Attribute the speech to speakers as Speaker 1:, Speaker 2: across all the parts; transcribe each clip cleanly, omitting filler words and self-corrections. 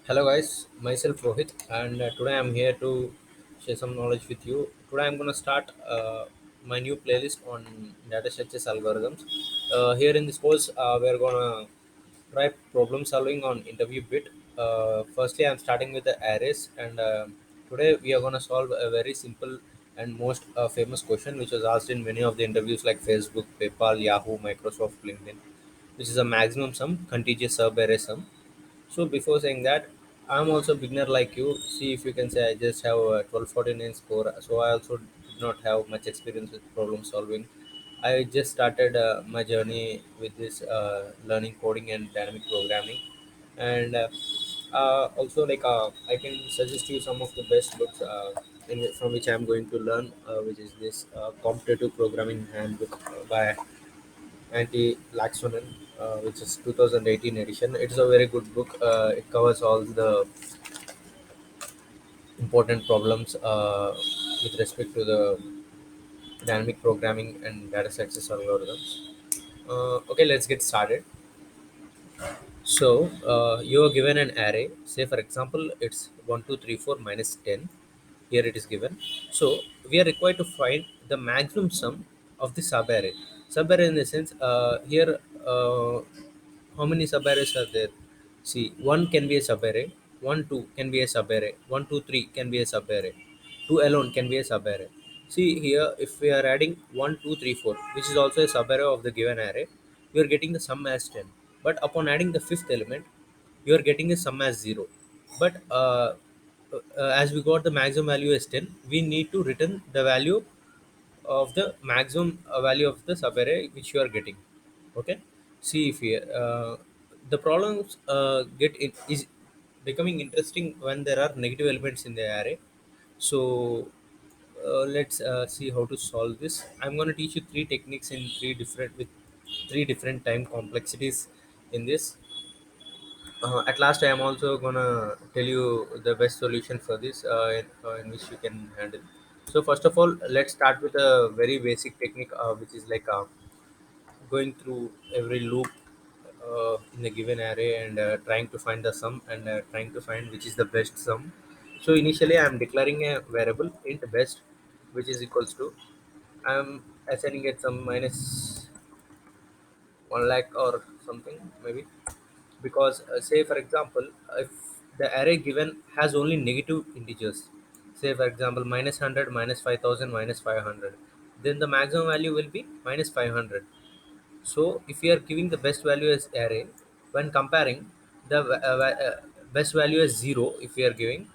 Speaker 1: Hello guys, myself Rohit, and today I'm here to share some knowledge with you. Today I'm gonna start my new playlist on data structures algorithms. Here in this course, we're gonna try problem solving on interview bit. Firstly, I'm starting with the arrays, and today we are gonna solve a very simple and most famous question, which was asked in many of the interviews like Facebook, PayPal, Yahoo, Microsoft, LinkedIn, which is a maximum sum, contiguous sub-array sum. So before saying that, I'm also beginner like you. See if you can say I just have a 1249 score. So I also did not have much experience with problem solving. I just started my journey with this learning coding and dynamic programming, and also I can suggest you some of the best books from which I'm going to learn, which is this competitive programming handbook by Anti Laxonen, which is 2018 edition. It's a very good book. It covers all the important problems with respect to the dynamic programming and data sciences algorithms. Okay, let's get started. So you are given an array. Say for example, it's 1, 2, 3, 4 minus 10. Here it is given. So we are required to find the maximum sum of the subarray. Subarray in the sense here how many subarrays are there? See, one can be a subarray, one two can be a subarray, one two three can be a subarray, two alone can be a subarray. See here, if we are adding one, two, three, four, which is also a subarray of the given array, you are getting the sum as 10. But upon adding the fifth element, you are getting the sum as 0. But as we got the maximum value as 10, we need to return the value of the maximum value of the subarray which you are getting. Okay, see if here the problems is becoming interesting when there are negative elements in the array. So let's see how to solve this. I'm going to teach you three techniques in three different time complexities in this. At last, I am also gonna tell you the best solution for this, in which you can handle. So first of all, let's start with a very basic technique, which is going through every loop in the given array and trying to find the sum and trying to find which is the best sum. So initially, I am declaring a variable int best, which is equals to I am assigning it some minus 1 lakh or something maybe, because say for example, if the array given has only negative integers, say for example minus 100, minus 5000, minus 500, then the maximum value will be minus 500. So if you are giving the best value as array, when comparing the best value as 0, if you are giving,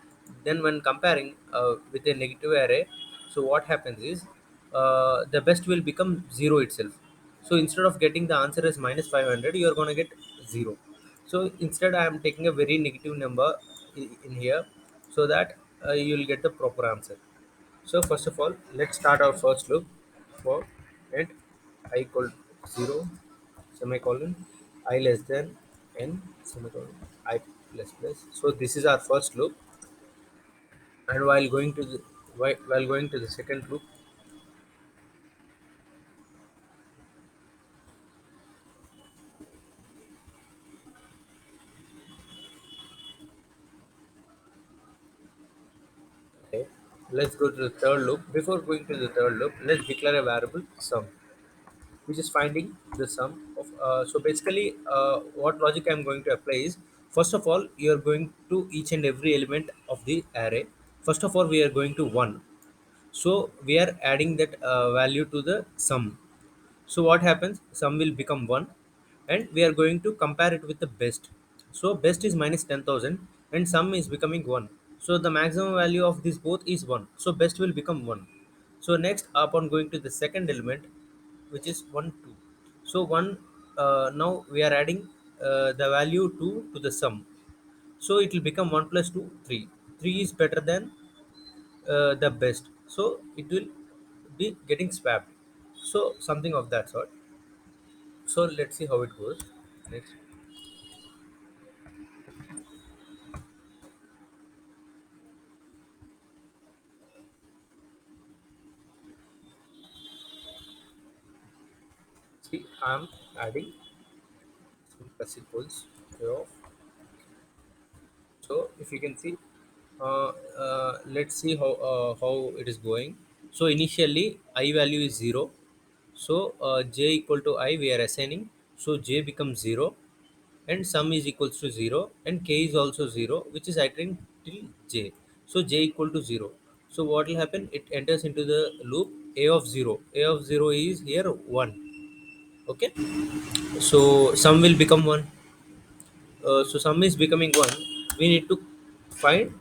Speaker 1: then when comparing with a negative array, so what happens is the best will become 0 itself. So instead of getting the answer as minus 500, you are going to get 0. So instead I am taking a very negative number in here, so that you will get the proper answer. So first of all, let's start our first loop for int I equal 0 semicolon I less than n semicolon I plus plus. So this is our first loop, and while going to the second loop, okay, let's go to the third loop. Before going to the third loop, let's declare a variable sum, which is finding the sum of so basically what logic I'm going to apply is, first of all you are going to each and every element of the array. First of all we are going to 1, so we are adding that value to the sum. So what happens, sum will become 1, and we are going to compare it with the best. So best is minus 10,000 and sum is becoming 1. So the maximum value of this both is 1. So best will become 1. So next, upon going to the second element, which is 1, 2. So 1, now we are adding the value 2 to the sum. So it will become 1 plus 2, 3. 3 is better than the best. So it will be getting swapped. So something of that sort. So let's see how it goes. Next, see, I'm adding some plus equals of. So if you can see, let's see how it is going. So initially I value is 0. So j equal to I we are assigning. So j becomes 0, and sum is equals to 0, and k is also 0, which is iterating till j. So j equal to 0. So what will happen, it enters into the loop. A of 0 is here 1. Okay, so sum will become 1. So sum is becoming 1. We need to find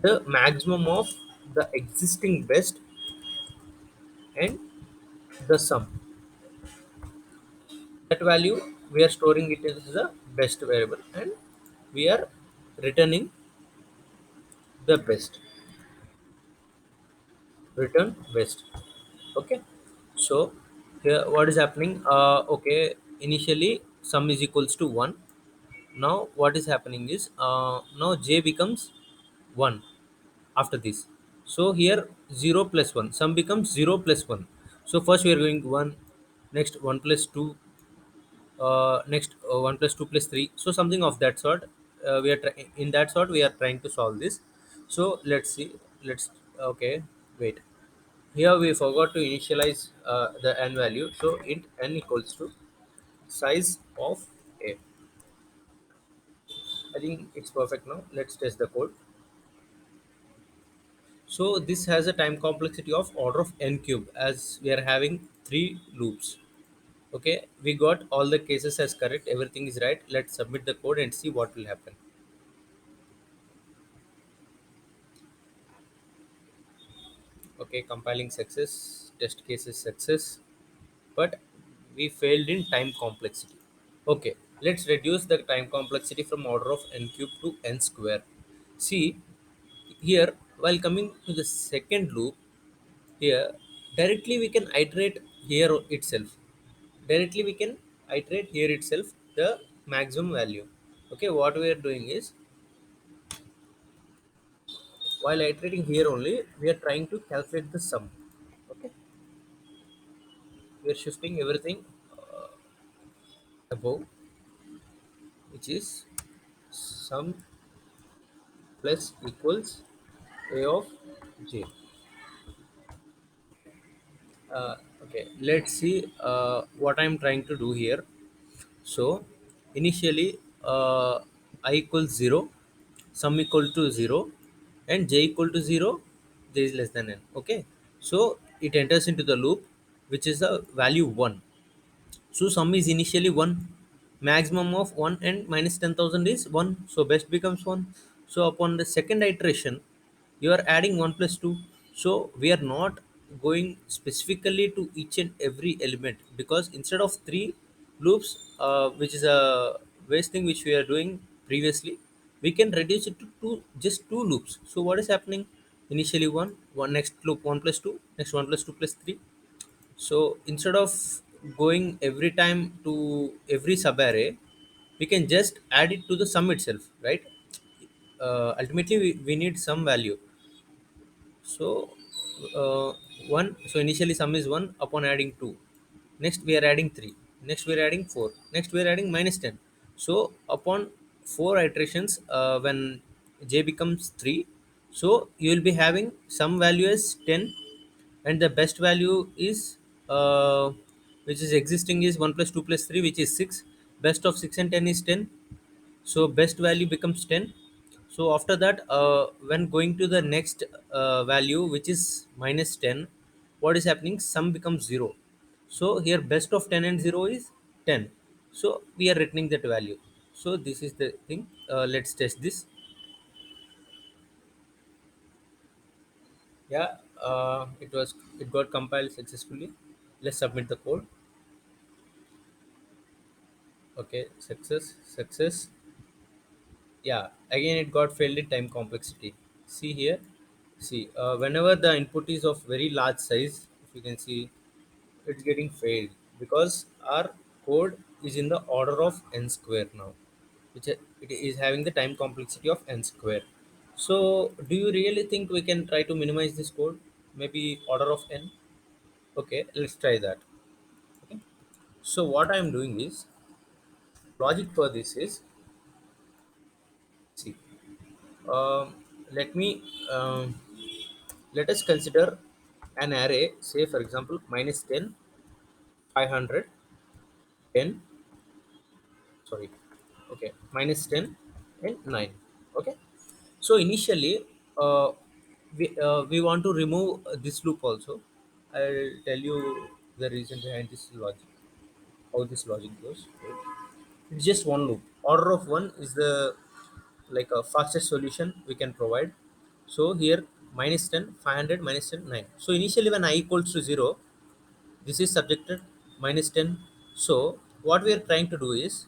Speaker 1: the maximum of the existing best and the sum. That value we are storing it as the best variable, and we are returning the best. Return best. Okay, so here what is happening, okay, initially sum is equals to 1. Now what is happening is, now j becomes 1 after this. So here 0 plus 1, sum becomes 0 plus 1. So first we are going 1, next 1 plus 2, next 1 plus 2 plus 3. So something of that sort. We are in that sort we are trying to solve this. So let's see. Let's Okay, wait. Here we forgot to initialize the n value. So int n equals to size of a. I think it's perfect now. Let's test the code. So this has a time complexity of order of n cube, as we are having three loops. Okay, we got all the cases as correct. Everything is right. Let's submit the code and see what will happen. Okay, compiling success, test cases success, but we failed in time complexity. Okay, let's reduce the time complexity from order of n cube to n square. See, here, while coming to the second loop, here, directly we can iterate here itself. Directly we can iterate here itself the maximum value. Okay, what we are doing is, while iterating here only, we are trying to calculate the sum. Okay, we are shifting everything above, which is sum plus equals a of j. Okay, let's see what I'm trying to do here. So initially, I equals 0, sum equal to 0, and j equal to 0, j is less than n. Okay, so it enters into the loop, which is the value 1. So sum is initially 1. Maximum of 1 and minus 10,000 is 1. So best becomes 1. So upon the second iteration, you are adding 1 plus 2. So we are not going specifically to each and every element, because instead of 3 loops, which is a waste thing which we are doing previously, we can reduce it to just 2 loops. So what is happening? Initially 1, next loop 1 plus 2, next 1 plus 2 plus 3. So instead of going every time to every subarray, we can just add it to the sum itself, right? Ultimately, we need some value. So uh, 1. So initially sum is 1 upon adding 2. Next we are adding 3. Next we are adding 4. Next we are adding minus 10. So upon 4 iterations, when j becomes 3, so you will be having some value as 10, and the best value is, which is existing, is 1 plus 2 plus 3, which is 6. Best of 6 and 10 is 10. So best value becomes 10. So after that, when going to the next value, which is minus 10, what is happening, sum becomes 0. So here best of 10 and 0 is 10. So we are returning that value. So this is the thing. Let's test this. Yeah, it got compiled successfully. Let's submit the code. Okay, success. Yeah, again it got failed in time complexity. See here. See, whenever the input is of very large size, if you can see, it's getting failed, because our code is in the order of n square now, which it is having the time complexity of n square. So do you really think we can try to minimize this code? Maybe order of n. Okay, let's try that. Okay. So what I am doing is, logic for this is, see. Let me let us consider an array, say for example minus 10, 500, 10, sorry, okay, minus 10 and 9. Okay, so initially we want to remove this loop also. I'll tell you the reason behind this logic, how this logic goes, right? It's just one loop. Order of one is the like a fastest solution we can provide. So here minus 10, 500, minus 10, 9. So initially when I equals to 0, this is subjected minus 10. So what we are trying to do is,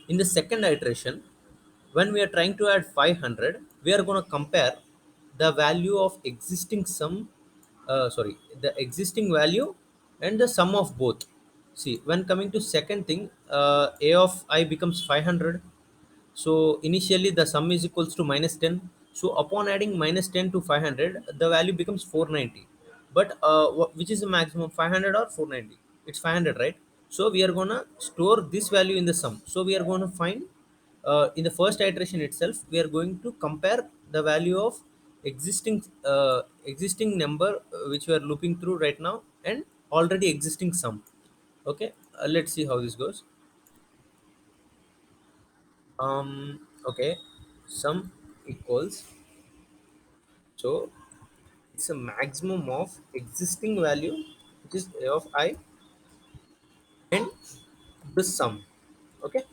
Speaker 1: in the second iteration, when we are trying to add 500, we are going to compare the value of existing sum, sorry, the existing value and the sum of both. See, when coming to second thing, a of I becomes 500. So initially the sum is equals to minus 10. So upon adding minus 10 to 500, the value becomes 490. But which is the maximum, 500 or 490? It's 500, right? So we are gonna store this value in the sum. So we are going to find, in the first iteration itself, we are going to compare the value of existing number, which we are looping through right now, and already existing sum. Okay, let's see how this goes. Okay, sum equals, so it's a maximum of existing value, which is a of I, and the sum. Okay,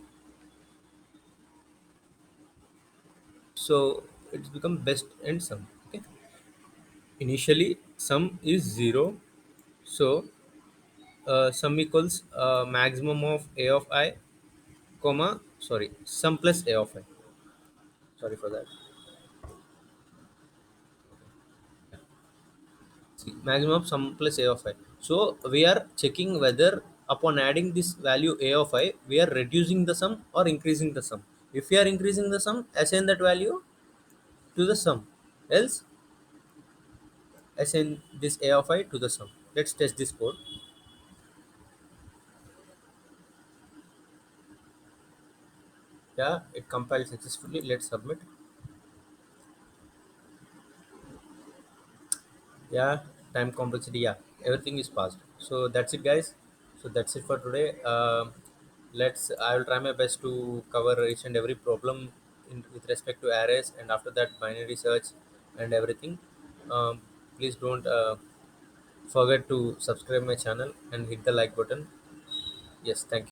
Speaker 1: so it's become best and sum. Okay, initially sum is 0. So sum equals maximum of a of I, comma, sorry, sum plus a of I, sorry for that. See, maximum of sum plus a of I. So we are checking whether upon adding this value a of I, we are reducing the sum or increasing the sum. If we are increasing the sum, assign that value to the sum. Else, assign this a of I to the sum. Let's test this code. Yeah, it compiled successfully. Let's submit. Yeah, time complexity. Yeah, everything is passed. So that's it, guys. So that's it for today. Let's, I will try my best to cover each and every problem with respect to arrays, and after that binary search and everything. Please don't forget to subscribe my channel and hit the like button. Yes, thank you.